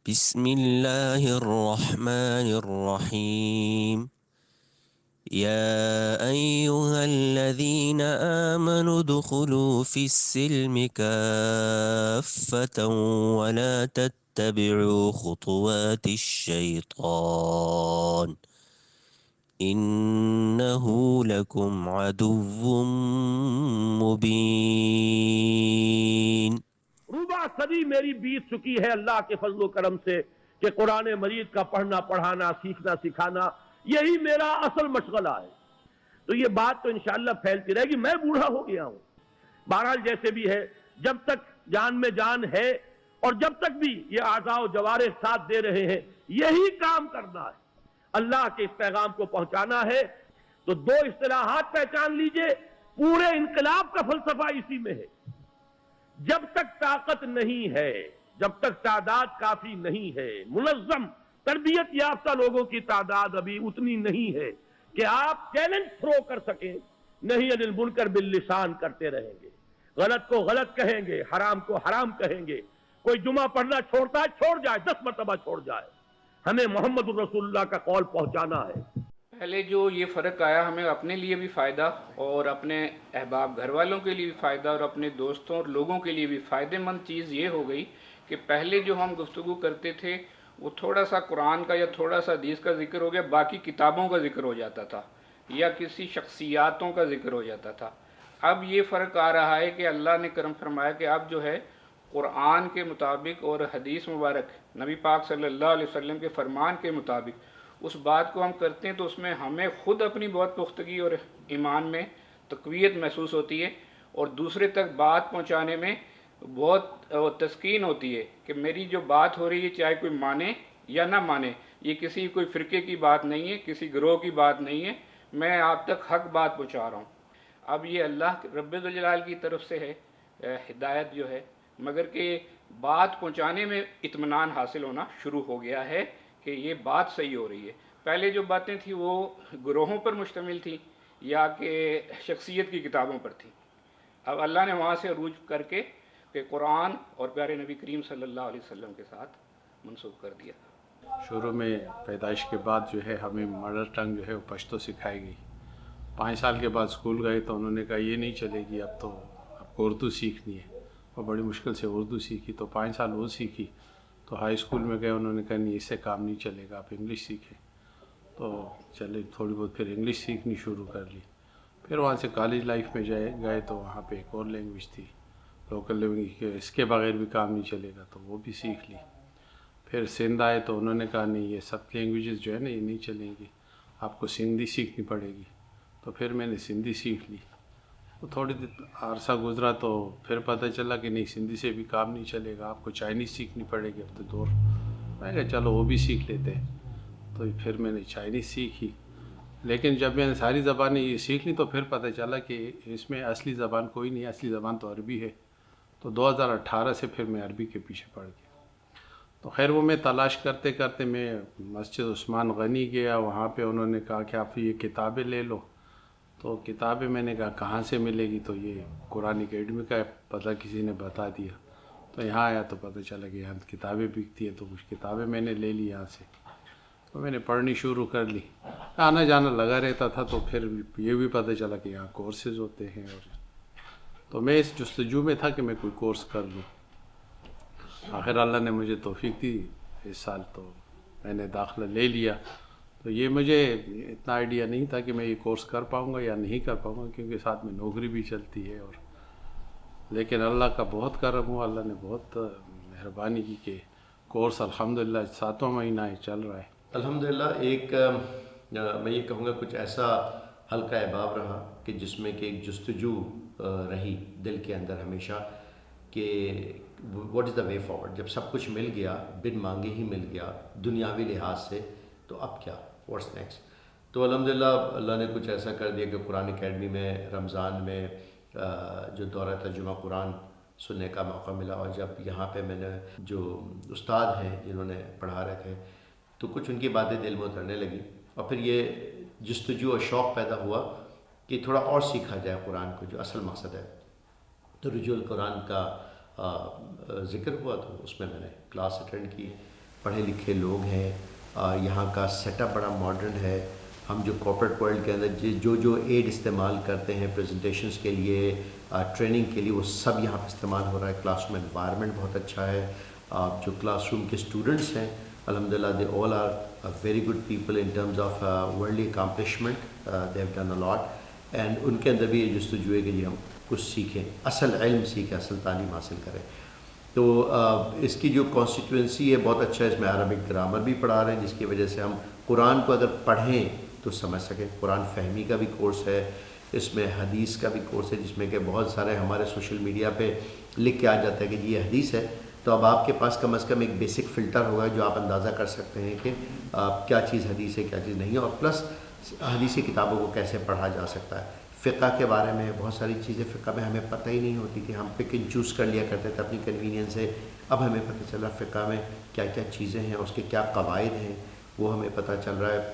بسم الله الرحمن الرحيم. يا أيها الذين آمنوا ادخلوا في السلم كافة ولا تتبعوا خطوات الشيطان إنه لكم عدو مبين. ربع صدی میری بیت چکی ہے اللہ کے فضل و کرم سے کہ قرآن مجید کا پڑھنا پڑھانا سیکھنا سکھانا یہی میرا اصل مشغلہ ہے. تو یہ بات تو انشاءاللہ پھیلتی رہے گی. میں بوڑھا ہو گیا ہوں. بہرحال جیسے بھی ہے، جب تک جان میں جان ہے اور جب تک بھی یہ اعضاء و جوارح ساتھ دے رہے ہیں، یہی کام کرنا ہے، اللہ کے اس پیغام کو پہنچانا ہے. تو دو اصطلاحات پہچان لیجئے، پورے انقلاب کا فلسفہ اسی میں ہے. جب تک طاقت نہیں ہے، جب تک تعداد کافی نہیں ہے، منظم تربیت یافتہ لوگوں کی تعداد ابھی اتنی نہیں ہے کہ آپ چیلنج تھرو کر سکیں، نہیں عن المنکر باللسان کرتے رہیں گے، غلط کو غلط کہیں گے، حرام کو حرام کہیں گے. کوئی جمعہ پڑھنا چھوڑتا ہے، چھوڑ جائے، 10 مرتبہ چھوڑ جائے. ہمیں محمد الرسول اللہ کا قول پہنچانا ہے. پہلے جو یہ فرق آیا، ہمیں اپنے لیے بھی فائدہ اور اپنے احباب گھر والوں کے لیے بھی فائدہ اور اپنے دوستوں اور لوگوں کے لیے بھی فائدہ مند چیز یہ ہو گئی کہ پہلے جو ہم گفتگو کرتے تھے وہ تھوڑا سا قرآن کا یا تھوڑا سا حدیث کا ذکر ہو گیا، باقی کتابوں کا ذکر ہو جاتا تھا یا کسی شخصیاتوں کا ذکر ہو جاتا تھا. اب یہ فرق آ رہا ہے کہ اللہ نے کرم فرمایا کہ اب جو ہے قرآن کے مطابق اور حدیث مبارک نبی پاک صلی اللہ علیہ وسلم کے فرمان کے مطابق اس بات کو ہم کرتے ہیں تو اس میں ہمیں خود اپنی بہت پختگی اور ایمان میں تقویت محسوس ہوتی ہے اور دوسرے تک بات پہنچانے میں بہت تسکین ہوتی ہے کہ میری جو بات ہو رہی ہے چاہے کوئی مانے یا نہ مانے، یہ کسی کوئی فرقے کی بات نہیں ہے، کسی گروہ کی بات نہیں ہے، میں آپ تک حق بات پہنچا رہا ہوں. اب یہ اللہ رب الجلال کی طرف سے ہے ہدایت جو ہے، مگر کہ بات پہنچانے میں اطمینان حاصل ہونا شروع ہو گیا ہے کہ یہ بات صحیح ہو رہی ہے. پہلے جو باتیں تھیں وہ گروہوں پر مشتمل تھیں یا کہ شخصیت کی کتابوں پر تھیں. اب اللہ نے وہاں سے عروج کر کے کہ قرآن اور پیارے نبی کریم صلی اللہ علیہ وسلم کے ساتھ منسوخ کر دیا. شروع میں پیدائش کے بعد جو ہے ہمیں مدر ٹنگ جو ہے وہ پشتو سکھائی گئی. 5 سال کے بعد اسکول گئے تو انہوں نے کہا یہ نہیں چلے گی، اب تو آپ کو اردو سیکھنی ہے، اور بڑی مشکل سے اردو سیکھی. تو 5 سال وہ سیکھی. تو ہائی اسکول میں گئے، انہوں نے کہا نہیں اس سے کام نہیں چلے گا، آپ انگلش سیکھیں. تو چلے تھوڑی بہت پھر انگلش سیکھنی شروع کر لی. پھر وہاں سے کالج لائف میں گئے تو وہاں پہ ایک اور لینگویج تھی لوکل لینگویج کہ اس کے بغیر بھی کام نہیں چلے گا، تو وہ بھی سیکھ لی. پھر سندھ آئے تو انہوں نے کہا نہیں یہ سب لینگویجز جو ہے نا یہ نہیں چلیں گی، آپ کو سندھی سیکھنی پڑے گی. تو پھر میں نے سندھی سیکھ لی. وہ تھوڑی دیر عرصہ گزرا تو پھر پتہ چلا کہ نہیں سندھی سے بھی کام نہیں چلے گا، آپ کو چائنیز سیکھنی پڑے گی. اب تو دور میں کہا چلو وہ بھی سیکھ لیتے ہیں. تو پھر میں نے چائنیز سیکھی. لیکن جب میں نے ساری زبانیں یہ سیکھ لی تو پھر پتہ چلا کہ اس میں اصلی زبان کوئی نہیں، اصلی زبان تو عربی ہے. تو 2018 سے پھر میں عربی کے پیچھے پڑ گیا. تو خیر وہ میں تلاش کرتے کرتے میں مسجد عثمان غنی گیا. وہاں پہ انہوں نے کہا کہ آپ یہ کتابیں لے لو. تو کتابیں میں نے کہا کہاں سے ملے گی؟ تو یہ قرآن اکیڈمی کا پتہ کسی نے بتا دیا. تو یہاں آیا تو پتہ چلا کہ یہاں کتابیں بکتی ہیں. تو کچھ کتابیں میں نے لے لی یہاں سے، تو میں نے پڑھنی شروع کر لی. آنا جانا لگا رہتا تھا. تو پھر یہ بھی پتہ چلا کہ یہاں کورسز ہوتے ہیں، اور تو میں اس جستجو میں تھا کہ میں کوئی کورس کر لوں. آخر اللہ نے مجھے توفیق دی اس سال، تو میں نے داخلہ لے لیا. تو یہ مجھے اتنا آئیڈیا نہیں تھا کہ میں یہ کورس کر پاؤں گا یا نہیں کر پاؤں گا، کیونکہ ساتھ میں نوکری بھی چلتی ہے. اور لیکن اللہ کا بہت کرم ہوا، اللہ نے بہت مہربانی کی کہ کورس الحمدللہ 7واں مہینہ چل رہا ہے. الحمدللہ. ایک میں یہ کہوں گا کچھ ایسا حلقہ احباب رہا کہ جس میں کہ ایک جستجو رہی دل کے اندر ہمیشہ کہ what is the way forward. جب سب کچھ مل گیا، بن مانگے ہی مل گیا دنیاوی لحاظ سے، تو اب کیا، واٹس نیکسٹ؟ تو الحمدللہ اللہ نے کچھ ایسا کر دیا کہ قرآن اکیڈمی میں رمضان میں جو دورہ ترجمہ قرآن سننے کا موقع ملا. اور جب یہاں پہ میں نے جو استاد ہیں جنہوں نے پڑھا رہے تھے تو کچھ ان کی باتیں دل میں اترنے لگی. اور پھر یہ جستجو اور شوق پیدا ہوا کہ تھوڑا اور سیکھا جائے قرآن کو، جو اصل مقصد ہے. تو رجوع القرآن کا ذکر ہوا تو اس میں نے کلاس اٹینڈ کی. پڑھے لکھے لوگ ہیں، یہاں کا سیٹ اپ بڑا ماڈرن ہے. ہم جو کارپوریٹ ورلڈ کے اندر جو ایڈ استعمال کرتے ہیں پریزنٹیشنز کے لیے، ٹریننگ کے لیے، وہ سب یہاں پہ استعمال ہو رہا ہے. کلاس روم انوائرمنٹ بہت اچھا ہے. جو کلاس روم کے اسٹوڈنٹس ہیں الحمدللہ they all are very good people in terms of worldly accomplishment, they have done a lot. And ان کے اندر بھی یہ جستجو ہے کہ جی ہم کچھ سیکھیں، اصل علم سیکھیں، اصل تعلیم حاصل کریں. تو اس کی جو کانسٹیٹوئنسی ہے بہت اچھا ہے. اس میں عربک گرامر بھی پڑھا رہے ہیں جس کی وجہ سے ہم قرآن کو اگر پڑھیں تو سمجھ سکیں. قرآن فہمی کا بھی کورس ہے، اس میں حدیث کا بھی کورس ہے، جس میں کہ بہت سارے ہمارے سوشل میڈیا پہ لکھ کے آ جاتا ہے کہ جی یہ حدیث ہے. تو اب آپ کے پاس کم از کم ایک بیسک فلٹر ہوگا جو آپ اندازہ کر سکتے ہیں کہ کیا چیز حدیث ہے کیا چیز نہیں ہے، اور پلس حدیثی کتابوں کو کیسے پڑھا جا سکتا ہے. فقہ کے بارے میں بہت ساری چیزیں فقہ میں ہمیں پتہ ہی نہیں ہوتی تھی، ہم پک اینڈ چوز کر لیا کرتے تھے اپنی کنوینئنس سے. اب ہمیں پتہ چلا فقہ میں کیا کیا چیزیں ہیں، اس کے کیا قواعد ہیں، وہ ہمیں پتہ چل رہا ہے.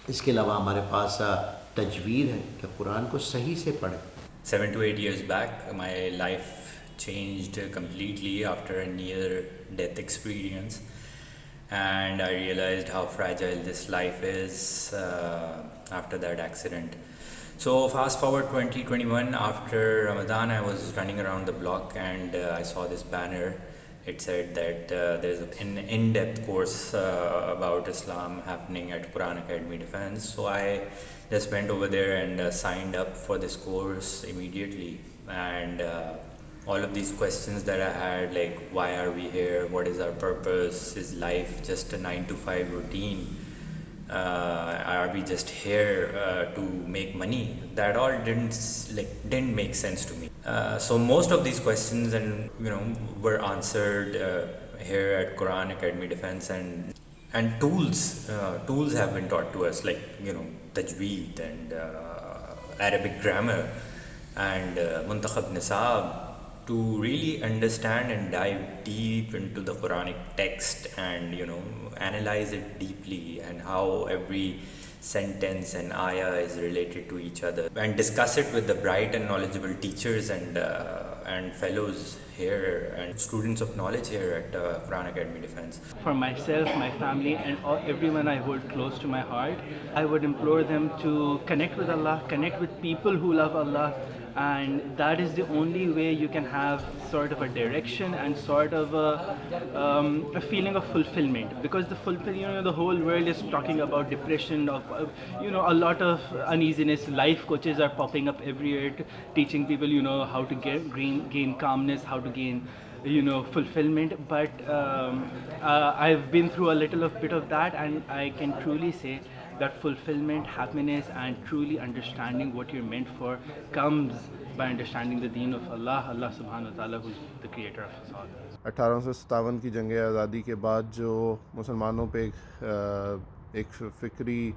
اس کے علاوہ ہمارے پاس تجوید ہے کہ قرآن کو صحیح سے پڑھیں. 7 to 8 years back, my life changed completely after a near-death experience, and I realized how fragile this life is after that accident. So fast forward 2021, after Ramadan, I was running around the block and I saw this banner. It said that there's an in-depth course about Islam happening at Quran Academy Defense. So I just went over there and signed up for this course immediately. And all of these questions that I had, like why are we here? What is our purpose? Is life just a 9 to 5 routine? Are we just here to make money? That all didn't make sense to me. So most of these questions were answered here at Quran Academy Defense, and tools have been taught to us, like tajweed and Arabic grammar and Muntakhab Nisab, to really understand and dive deep into the Quranic text and analyze it deeply, and how every sentence and ayah is related to each other, and discuss it with the bright and knowledgeable teachers and fellows here and students of knowledge here at Quran Academy Defense. For myself, my family, and everyone I hold close to my heart, I would implore them to connect with Allah, connect with people who love Allah, and that is the only way you can have sort of a direction and sort of a feeling of fulfillment. Because the whole world is talking about depression, of a lot of uneasiness. Life coaches are popping up everywhere, teaching people how to gain calmness, how to gain fulfillment. But I've been through a little bit of that, and I can truly say that fulfillment, happiness, and truly understanding what you're meant for comes by understanding the deen of Allah subhanahu wa ta'ala, who's the creator of us all. 1857 کی جنگ آزادی کے بعد جو مسلمانوں پہ ایک فکری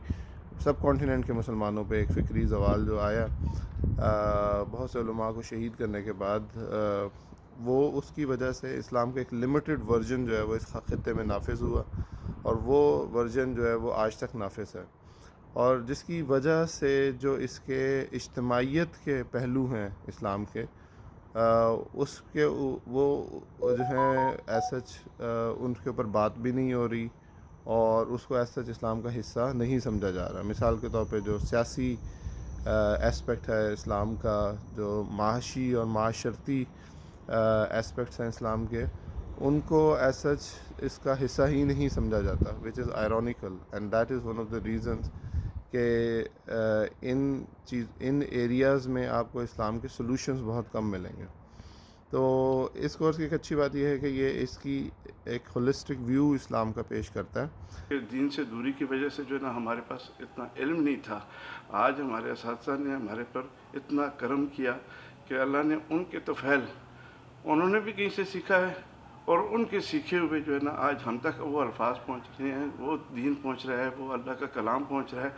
سب کانٹیننٹ کے مسلمانوں پہ ایک فکری زوال جو آیا، بہت سے علماء کو شہید کرنے کے بعد، وہ اس کی وجہ سے اسلام کا ایک لمیٹڈ ورژن جو ہے وہ اس خطے میں نافذ ہوا، اور وہ ورژن جو ہے وہ آج تک نافذ ہے. اور جس کی وجہ سے جو اس کے اجتماعیت کے پہلو ہیں اسلام کے، اس کے وہ جو ہیں ایز سچ ان کے اوپر بات بھی نہیں ہو رہی، اور اس کو ایز سچ اسلام کا حصہ نہیں سمجھا جا رہا. مثال کے طور پہ جو سیاسی اسپیکٹ ہے اسلام کا، جو معاشی اور معاشرتی اسپیکٹس ہیں اسلام کے، ان کو ایز سچ اس کا حصہ ہی نہیں سمجھا جاتا، which is ironical, and that is one of the reasons کہ ان ایریاز میں آپ کو اسلام کے سلوشنز بہت کم ملیں گے. تو اس کورس کی ایک اچھی بات یہ ہے کہ یہ اس کی ایک ہولسٹک ویو اسلام کا پیش کرتا ہے. دین سے دوری کی وجہ سے جو ہے نا ہمارے پاس اتنا علم نہیں تھا. آج ہمارے اساتذہ نے ہمارے پر اتنا کرم کیا کہ اللہ نے ان کے طفیل انہوں نے بھی کہیں سے سیکھا ہے، اور ان کے سیکھے ہوئے جو ہے نا آج ہم تک وہ الفاظ پہنچ رہے ہیں، وہ دین پہنچ رہا ہے، وہ اللہ کا کلام پہنچ رہا ہے،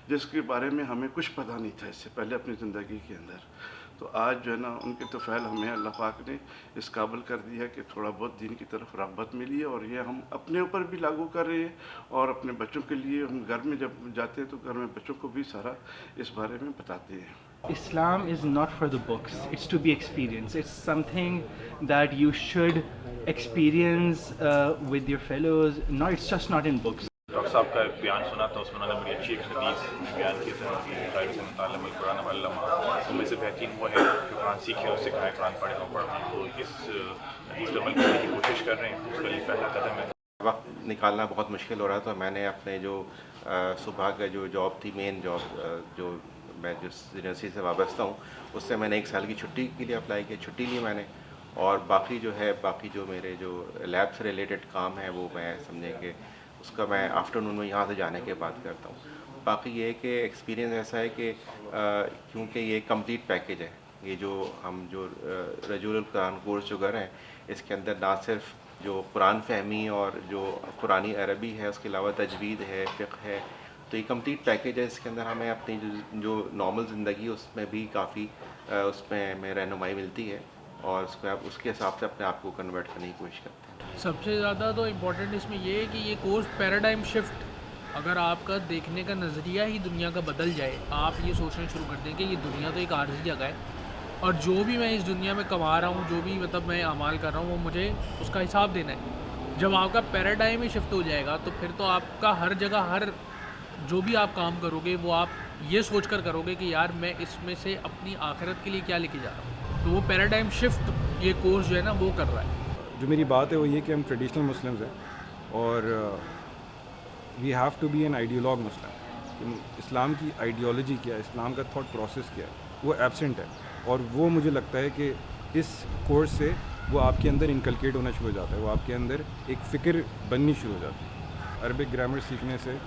جس کے بارے میں ہمیں کچھ پتہ نہیں تھا اس سے پہلے اپنی زندگی کے اندر. تو آج جو ہے نا ان کے طفیل ہمیں اللہ پاک نے اس قابل کر دیا کہ تھوڑا بہت دین کی طرف رغبت ملی ہے، اور یہ ہم اپنے اوپر بھی لاگو کر رہے ہیں، اور اپنے بچوں کے لیے ہم گھر میں جب جاتے ہیں تو گھر میں بچوں کو بھی سارا اس بارے میں بتاتے ہیں. Islam is not for the books, it's to be experienced. It's something that you should experience with your fellows. No, it's just not in books. Doctor صاحب کا ایک بیان سنا تھا، اس میں انہوں نے بڑی اچھی ایک حدیث بیان کی تھی کہ خیر سے متعلم القرآن وعلمہ، ان میں سے بہترین وہ ہے کہ قرآن سیکھے اور سکھائے، قرآن پڑھے اور پڑھیں. تو اس حدیث پر عمل کرنے کی کوشش کر رہے ہیں، اس کا یہ پہلا قدم ہے. وقت نکالنا بہت مشکل ہو رہا تھا. میں نے اپنے جو صبح کا جو جاب تھی، مین جاب جو میں جس یونیورسٹی سے وابستہ ہوں، اس سے میں نے 1 سال کی چھٹی کے لیے اپلائی کیا. چھٹی لی میں نے، اور باقی جو میرے جو لیب سے ریلیٹڈ کام ہے وہ میں سمجھیں کہ اس کا میں آفٹرنون میں یہاں سے جانے کے بعد کرتا ہوں. باقی یہ کہ ایکسپیرینس ایسا ہے کہ کیونکہ یہ کمپلیٹ پیکیج ہے، یہ جو ہم جو رجول القرآن کورس جو کر رہے ہیں، اس کے اندر نہ صرف جو قرآن فہمی اور جو قرآنی عربی ہے، اس کے علاوہ تجوید ہے، فقہ ہے، تو یہ کمپلیٹ پیکیج ہے. اس کے اندر ہمیں اپنی جو نارمل زندگی اس میں بھی کافی اس میں ہمیں رہنمائی ملتی ہے، اور اس کے حساب سے اپنے آپ کو کنورٹ کرنے کی کوشش کرتے ہیں. سب سے زیادہ تو امپورٹنٹ اس میں یہ ہے کہ یہ کورس پیراڈائم شفٹ، اگر آپ کا دیکھنے کا نظریہ ہی دنیا کا بدل جائے، آپ یہ سوچنا شروع کر دیں کہ یہ دنیا تو ایک عارضی جگہ ہے، اور جو بھی میں اس دنیا میں کما رہا ہوں، جو بھی مطلب میں اعمال کر رہا ہوں، وہ مجھے اس کا حساب دینا ہے. جب آپ کا پیراڈائم ہی شفٹ ہو جائے گا تو پھر تو آپ کا ہر جگہ جو بھی آپ کام کرو گے وہ آپ یہ سوچ کر کرو گے کہ یار میں اس میں سے اپنی آخرت کے لیے کیا لے کے جا رہا ہوں. تو وہ پیراڈائم شفٹ یہ کورس جو ہے نا وہ کر رہا ہے. جو میری بات ہے وہ یہ کہ ہم ٹریڈیشنل مسلمز ہیں، اور we have to be an ideologue Muslim. اسلام کی آئیڈیالوجی کیا ہے، اسلام کا تھاٹ پروسیس کیا ہے، وہ ایبسنٹ ہے. اور وہ مجھے لگتا ہے کہ اس کورس سے وہ آپ کے اندر انکلکیٹ ہونا شروع ہو جاتا ہے، وہ آپ کے اندر ایک فکر بننی شروع ہو جاتی ہے. عربک گرامر سیکھنے سے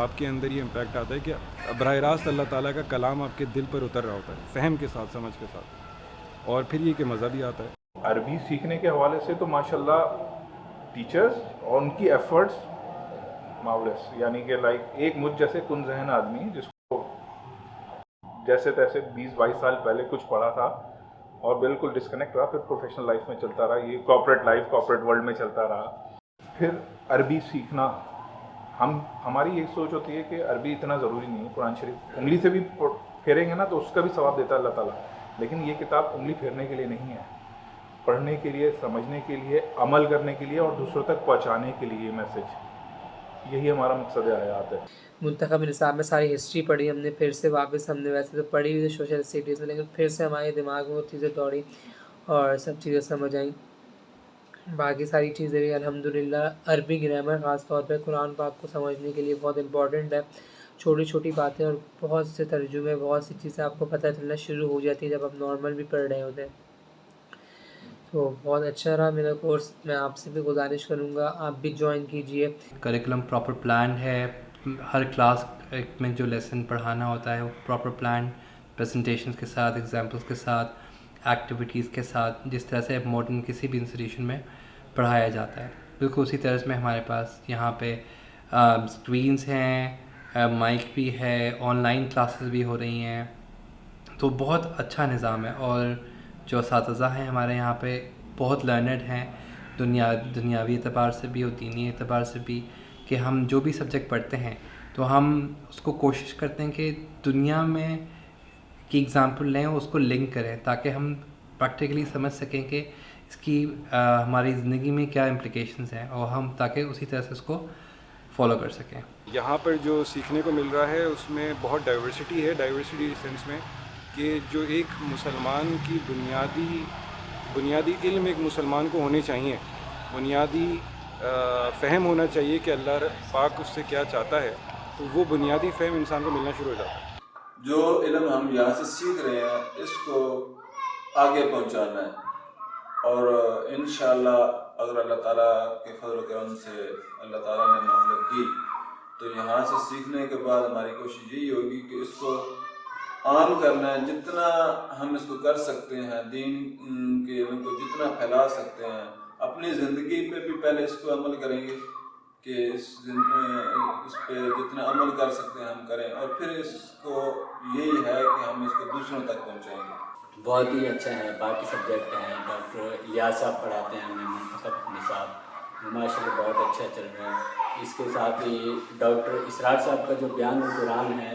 آپ کے اندر یہ امپیکٹ آتا ہے کہ براہ راست اللہ تعالیٰ کا کلام آپ کے دل پر اتر رہا ہوتا ہے، فہم کے ساتھ، سمجھ کے ساتھ، اور پھر یہ کہ مزہ بھی آتا ہے. عربی سیکھنے کے حوالے سے تو ماشاءاللہ ٹیچرز اور ان کی ایفرٹس ماولس، یعنی کہ لائک ایک مجھ جیسے کن ذہن آدمی جس کو جیسے تیسے 20-22 سال پہلے کچھ پڑھا تھا اور بالکل ڈسکنیکٹ رہا، پھر پروفیشنل لائف میں چلتا رہا، یہ کارپوریٹ ورلڈ میں چلتا رہا. پھر عربی سیکھنا، ہماری ایک سوچ ہوتی ہے کہ عربی اتنا ضروری نہیں ہے. قرآن شریف انگلی سے بھی پھیریں گے نا تو اس کا بھی ثواب دیتا ہے اللہ تعالیٰ، لیکن یہ کتاب انگلی پھیرنے کے لیے نہیں ہے، پڑھنے کے لیے، سمجھنے کے لیے، عمل کرنے کے لیے اور دوسروں تک پہنچانے کے لیے. یہ میسج، یہی ہمارا مقصد حیات ہے. منتخب نصاب میں ساری ہسٹری پڑھی ہم نے، پھر سے واپس ہم نے ویسے تو پڑھی ہوئی سوشل اسٹڈیز میں، لیکن پھر سے ہمارے دماغ میں وہ چیزیں دوڑی اور سب چیزیں سمجھ آئیں. باقی ساری چیزیں بھی الحمدللہ. عربی گرامر خاص طور پہ قرآن پاک کو سمجھنے کے لیے بہت امپورٹنٹ ہے. چھوٹی چھوٹی باتیں اور بہت سے ترجمے، بہت سی چیزیں آپ کو پتہ چلنا شروع ہو جاتی ہیں جب آپ نارمل بھی پڑھ رہے ہوتے ہیں. تو بہت اچھا رہا میرا کورس. میں آپ سے بھی گزارش کروں گا آپ بھی جوائن کیجئے. کریکولم پراپر پلان ہے، ہر کلاس میں جو لیسن پڑھانا ہوتا ہے وہ پراپر پلان، پریزنٹیشنز کے ساتھ، ایگزامپلس کے ساتھ، ایکٹیویٹیز کے ساتھ، جس طرح سے ماڈرن کسی بھی انسٹیٹیوشن میں پڑھایا جاتا ہے. بالکل اسی طرز میں ہمارے پاس یہاں پہ اسکرینس ہیں، مائک بھی ہے، آن لائن کلاسز بھی ہو رہی ہیں. تو بہت اچھا نظام ہے، اور جو اساتذہ ہیں ہمارے یہاں پہ بہت لرنڈ ہیں، دنیاوی اعتبار سے بھی اور دینی اعتبار سے بھی، کہ ہم جو بھی سبجیکٹ پڑھتے ہیں تو ہم اس کو کوشش کرتے ہیں کہ دنیا میں کی ایگزامپل لیں اور اس کو لنک کریں، تاکہ ہم پریکٹیکلی سمجھ سکیں کہ اس کی ہماری زندگی میں کیا امپلیکیشنز ہیں، اور ہم تاکہ اسی طرح سے اس کو فالو کر سکیں. یہاں پر جو سیکھنے کو مل رہا ہے اس میں بہت ڈائیورسٹی ہے. ڈائیورسٹی سینس میں کہ جو ایک مسلمان کی بنیادی علم ایک مسلمان کو ہونے چاہیے، بنیادی فہم ہونا چاہیے کہ اللہ پاک اس سے کیا چاہتا ہے، تو وہ بنیادی فہم انسان کو ملنا شروع ہو جاتا ہے. جو علم ہم یہاں سے سیکھ رہے ہیں اس کو آگے پہنچانا ہے، اور انشاءاللہ اگر اللہ تعالیٰ کے فضل و کرم سے اللہ تعالیٰ نے مہلت دی تو یہاں سے سیکھنے کے بعد ہماری کوشش یہی ہوگی کہ اس کو عام کرنا ہے. جتنا ہم اس کو کر سکتے ہیں، دین کے علم کو جتنا پھیلا سکتے ہیں، اپنی زندگی پہ بھی پہلے اس کو عمل کریں گے کہ اس پہ جتنا عمل کر سکتے ہیں ہم کریں، اور پھر اس کو یہی ہے کہ ہم اس کو دوسروں تک پہنچائیں گے. بہت ہی اچھا ہے. باقی سبجیکٹ ہیں، ڈاکٹر الیاس صاحب پڑھاتے ہیں ہمیں منتخب نصاب، ماشاءاللہ بہت اچھا چل رہا ہے. اس کے ساتھ ہی ڈاکٹر اسرار صاحب کا جو بیان القرآن ہے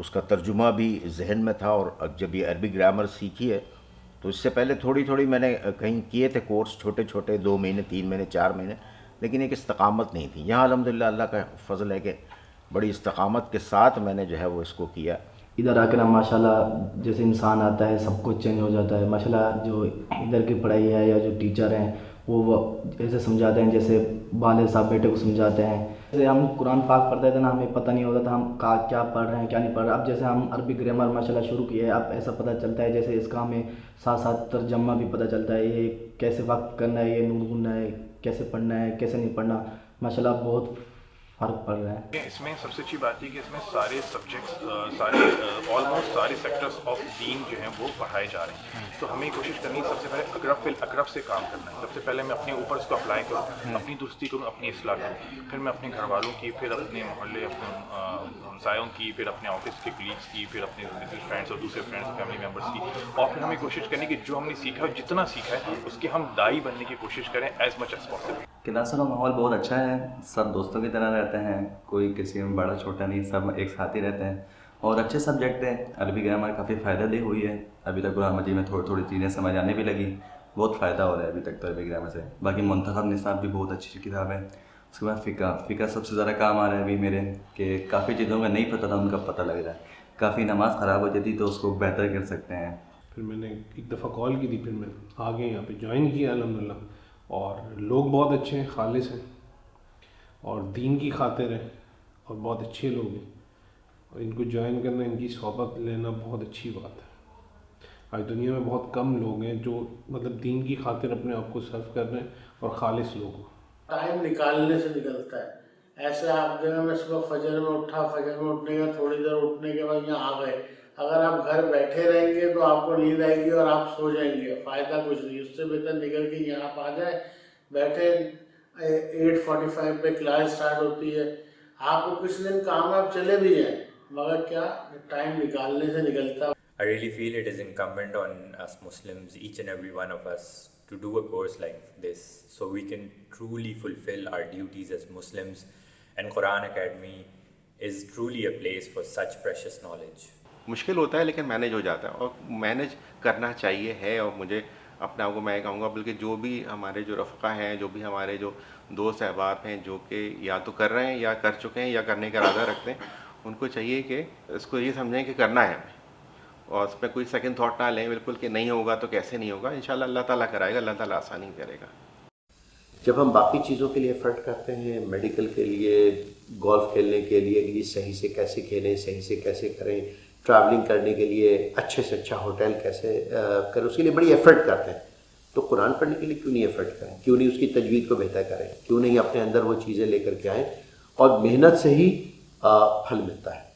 اس کا ترجمہ بھی ذہن میں تھا، اور جب یہ عربی گرامر سیکھی ہے تو اس سے پہلے تھوڑی تھوڑی میں نے کہیں کیے تھے کورس، چھوٹے چھوٹے 2 مہینے 3 مہینے 4 مہینے، لیکن ایک استقامت نہیں تھی. یہاں الحمدللہ اللہ کا فضل ہے کہ بڑی استقامت کے ساتھ میں نے جو ہے وہ اس کو کیا. ادھر آ کر ہم ماشاء اللہ جیسے انسان آتا ہے سب کچھ چینج ہو جاتا ہے. ماشاء اللہ جو ادھر کی پڑھائی ہے یا جو ٹیچر ہیں وہ ایسے سمجھاتے ہیں جیسے والد صاحب بیٹے کو سمجھاتے ہیں. جیسے ہم قرآن پاک پڑھتے تھے نا، ہمیں پتہ نہیں ہوتا تھا ہم کیا پڑھ رہے ہیں کیا نہیں پڑھ رہے. اب جیسے ہم عربی گرامر ماشاء اللہ شروع کیے ہیں، اب ایسا پتہ چلتا ہے جیسے اس کا ہمیں ساتھ ساتھ ترجمہ بھی پتہ چلتا ہے، یہ کیسے وقت کرنا ہے، یہ نون گننا ہے، کیسے پڑھنا ہے کیسے نہیں پڑھنا. ماشاء اللہ بہت فرق پڑ رہا ہے. اس میں سب سے اچھی بات یہ کہ اس میں سارے سبجیکٹس آلموسٹ سارے سیکٹرس آف دین جو ہیں وہ پڑھائے جا رہے ہیں. تو ہمیں کوشش کرنی سب سے پہلے اقرب فی الاقرب سے کام کرنا ہے. سب سے پہلے میں اپنے اوپر اس کو اپلائی کروں، اپنی درستی کروں، اپنی اصلاح کروں، پھر میں اپنے گھر والوں کی، پھر اپنے محلے اپنے ہمسایوں کی، پھر اپنے آفس کے کلیگس کی، پھر اپنے فرینڈس اور دوسرے فرینڈس فیملی ممبرس کی، اور پھر ہمیں کوشش کرنی کہ جو ہم نے سیکھا ہے جتنا سیکھا ہے اس کے ہم داعی بننے کی کوشش کریں as much as possible. Class کا ماحول بہت اچھا ہے، سب دوستوں کی طرح رہتے ہیں، کوئی کسی میں بڑا چھوٹا نہیں، سب ایک ساتھ ہی رہتے ہیں، اور اچھے سبجیکٹ ہیں. عربی گرامر کافی فائدہ دہ ہوئی ہے ابھی تک. قرآن مجید میں تھوڑی تھوڑی چیزیں سمجھ آنے بھی لگی، بہت فائدہ ہو رہا ہے ابھی تک تو عربی گرامر سے. باقی منتخب نصاب بھی بہت اچھی کتاب ہے. اس کے بعد فقہ سب سے زیادہ کام آ رہا ہے ابھی میرے، کہ کافی چیزوں کا نہیں پتہ تھا ان کا پتہ لگ رہا ہے. کافی نماز خراب ہو جاتی تو اس کو بہتر کر سکتے ہیں. پھر میں نے ایک دفعہ کال کی تھی، پھر میں آگے یہاں پہ جوائن کیا الحمدللہ، اور لوگ بہت اچھے ہیں، خالص ہیں اور دین کی خاطر ہیں اور بہت اچھے لوگ ہیں، اور ان کو جوائن کرنا، ان کی صحبت لینا بہت اچھی بات ہے. آج دنیا میں بہت کم لوگ ہیں جو مطلب دین کی خاطر اپنے آپ کو سرو کر رہے ہیں اور خالص لوگ ہیں. ٹائم نکالنے سے نکلتا ہے. ایسے آپ دنوں میں صبح فجر میں اٹھا، فجر میں اٹھنے کا تھوڑی دیر اٹھنے کے بعد یہاں آ گئے، اگر آپ گھر بیٹھے رہیں گے تو آپ کو نیند آئے گی اور آپ سو جائیں گے، فائدہ کچھ نہیں. اس سے بہتر نکل کے یہاں آپ آ جائیں، بیٹھے 8:45 پہ کلاس اسٹارٹ ہوتی ہے، آپ کو کچھ دن کام آپ چلے بھی جائیں، مگر کیا ٹائم نکالنے سے نکلتا ہے. I really feel it is incumbent on us Muslims, each and every one of us, to do a course like this so we can truly fulfill our duties as Muslims, and Quran Academy is truly a place for such precious knowledge. مشکل ہوتا ہے لیکن manage ہو جاتا ہے، اور manage کرنا چاہیے ہے. اور مجھے اپنے آپ کو میں کہوں گا، بلکہ جو بھی ہمارے جو رفقا ہیں، جو بھی ہمارے جو دوست احباب ہیں جو کہ یا تو کر رہے ہیں یا کر چکے ہیں یا کرنے کا ارادہ رکھتے ہیں، ان کو چاہیے کہ اس کو یہ سمجھیں کہ کرنا ہے ہمیں، اور اس پہ کوئی سیکنڈ تھاٹ نہ لیں بالکل کہ نہیں ہوگا تو کیسے نہیں ہوگا. انشاءاللہ اللہ تعالیٰ کرائے گا، اللہ تعالیٰ آسانی کرے گا. جب ہم باقی چیزوں کے لیے ایفرٹ کرتے ہیں، میڈیکل کے لیے، گولف کھیلنے کے لیے کہ صحیح سے کیسے کھیلیں، صحیح سے کیسے کریں، ٹریولنگ کرنے کے لیے اچھے سے اچھا ہوٹل کیسے کریں، اس کے لیے بڑی ایفرٹ کرتے ہیں، تو قرآن پڑھنے کے لیے کیوں نہیں ایفرٹ کریں؟ کیوں نہیں اس کی تجوید کو بہتر کریں؟ کیوں نہیں اپنے اندر وہ چیزیں لے کر کے آئیں؟ اور محنت سے ہی پھل ملتا ہے.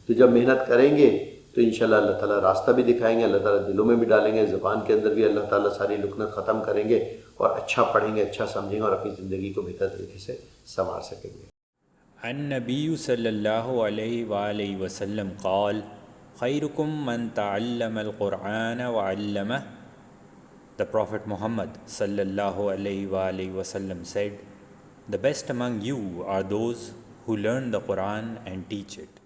تو جب محنت کریں گے تو انشاءاللہ اللہ تعالیٰ راستہ بھی دکھائیں گے، اللہ تعالیٰ دلوں میں بھی ڈالیں گے، زبان کے اندر بھی اللہ تعالیٰ ساری لکنت ختم کریں گے، اور اچھا پڑھیں گے، اچھا سمجھیں گے، اور اپنی زندگی کو بہتر طریقے سے سنوار سکیں گے. النبی صلی اللہ علیہ وآلہ وسلم قال خیرکم من تعلم القرآن وعلمہ. The Prophet Muhammad sallallahu alaihi wa alihi wasallam said, "The best among you are those who learn the Quran and teach it."